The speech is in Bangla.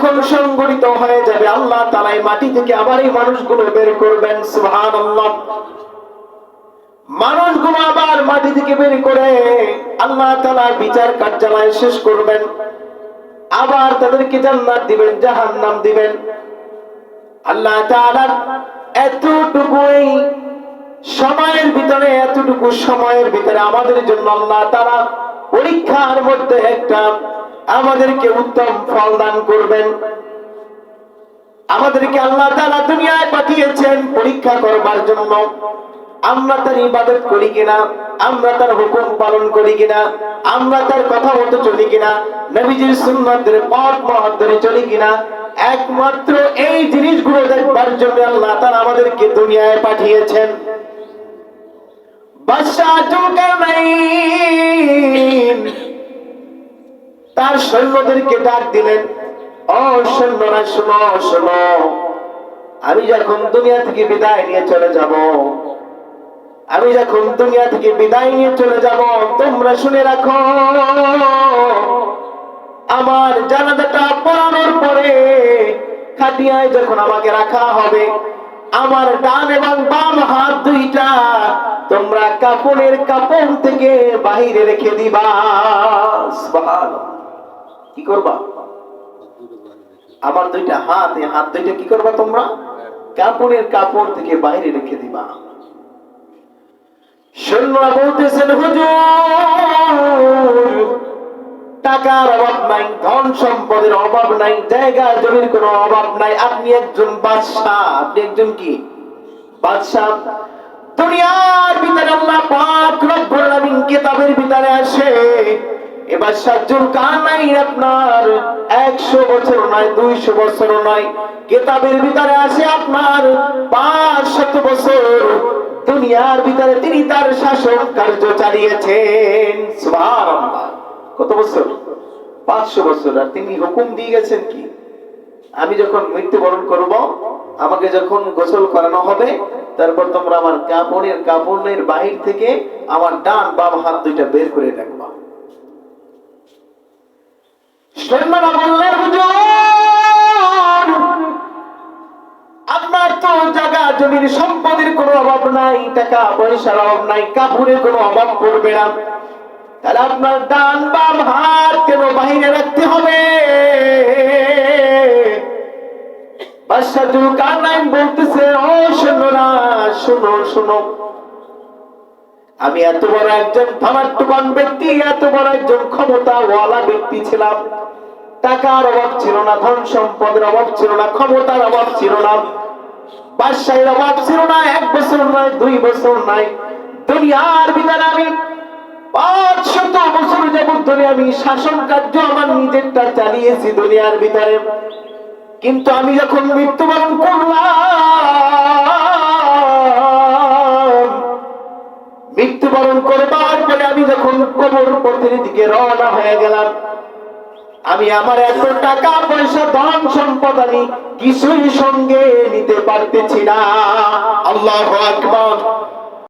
যখন সংগঠিত হয়ে যাবে আল্লাহ তাআলা এই মাটি থেকে আবার এই মানুষগুলো বের করবেন। সুবহানাল্লাহ। মানুষগুলো আবার মাটি থেকে বের করে আল্লাহ তাআলা বিচার কার্যালয় শেষ করবেন, আবার তাদেরকে জান্নাত দিবেন, জাহান্নাম দিবেন। আল্লাহ তাআলা এতটুকু সময়ের ভিতরে আমাদের জন্য আল্লাহ তাআলা পরীক্ষার মধ্যে একটা আমাদেরকে উত্তম ফল দান করবেন। আমাদেরকে আল্লাহ তাআলা দুনিয়ায় পাঠিয়েছেন পরীক্ষা করবার জন্য। আমরা তার ইবাদত করি কিনা, আমরা তার হুকুম পালন করি কিনা, আমরা তার কথা মতো চলি কিনা, নবীজির সুন্নাতের পথ ধরে চলি কিনা, একমাত্র এই জিনিসগুলো দেখবার জন্য আল্লাহ তাআলা আমাদেরকে দুনিয়ায় পাঠিয়েছেন। বাদশাহ যুলকারনাইন তার সৈন্যদেরকে ডাক দিলেন, ও সৈন্যরা শোনো শোনো, আমি যখন দুনিয়া থেকে বিদায় নিয়ে চলে যাব, তোমরা শুনে রাখো, আমার জানাজাটা পড়ানোর পরে খাটিয়ায় যখন আমাকে রাখা হবে, আমার ডান এবং বাম হাত দুইটা তোমরা কাপড়ের কাপড় থেকে বাহিরে রেখে দিবা। সুবহানাল্লাহ। কি করবা? আমার দুইটা হাত, এই হাত দুইটা কি করবা তোমরা? কাপড়ের কাপড় থেকে বাইরে রেখে দিবা। সৈন্যরা বলতেছেন, হুজুর টাকার অভাব নাই, ধন সম্পদের অভাব নাই, জায়গা জমির কোনো অভাব নাই, আপনি একজন বাদশাহ। আপনি একজন কি? বাদশাহ। দুনিয়ার ভিতরে আল্লাহ পাক রব্বুল আলামিন কিতাবের ভিতরে আসে, এ বাদশাহ যুলকারনাইন আপনার 100 বছর নয়, 200 বছর নয়, কিতাবের ভিতরে আসে আপনার 500 বছর দুনিয়ার ভিতরে তিনি তার শাসন কার্য চালিয়েছেন। সুবহানাল্লাহ। কত বছর? 500 বছর। আর তিনি হুকুম দিয়ে গেছেন কি, আমি যখন মৃত্যুবরণ করব, আমাকে যখন গোসল করানো হবে, তারপর তোমরা আমার কাপড়ের বাহির থেকে আমার ডান বাম হাত দুইটা বের করে রাখবা। সৈন্যরা বললেন, হুজুর আপনার তো জায়গা জমির সম্পদের কোনো অভাব নাই, টাকা পয়সার অভাব নাই, কাপড়ের কোনো অভাব পড়বে না, তাহলে আপনার ডান বাম হাত কেন বাহিরে রাখতে হবে? বাদশাহ যুলকারনাইন বলতেছে, ও সৈন্যরা শোনো শোনো, আমি এত বড় একজন ধনাত্মবান ব্যক্তি, এত বড় একজন ক্ষমতাওয়ালা ব্যক্তি ছিলাম, টাকার অভাব ছিল না, ধন সম্পদের অভাব ছিল না, ক্ষমতার অভাব ছিল না, বাদশাহের অভাব ছিল না, 1 বছর নয়, 2 বছর নয়, দুনিয়ার ভিতরে আমি 500 বছর যাবত ধরে আমি শাসন কার্য আমার নিজেরটা চালিয়েছি দুনিয়ার ভিতরে। কিন্তু আমি যখন মৃত্যুবরণ করলাম, মৃত্যুবরণ করবার পরে আমি যখন কবর পথের দিকে রওনা হয়ে গেলাম, আমি আমার এত টাকা পয়সা ধন সম্পদ আমি কিছুই সঙ্গে নিতে পারতেছি না। আল্লাহু আকবার।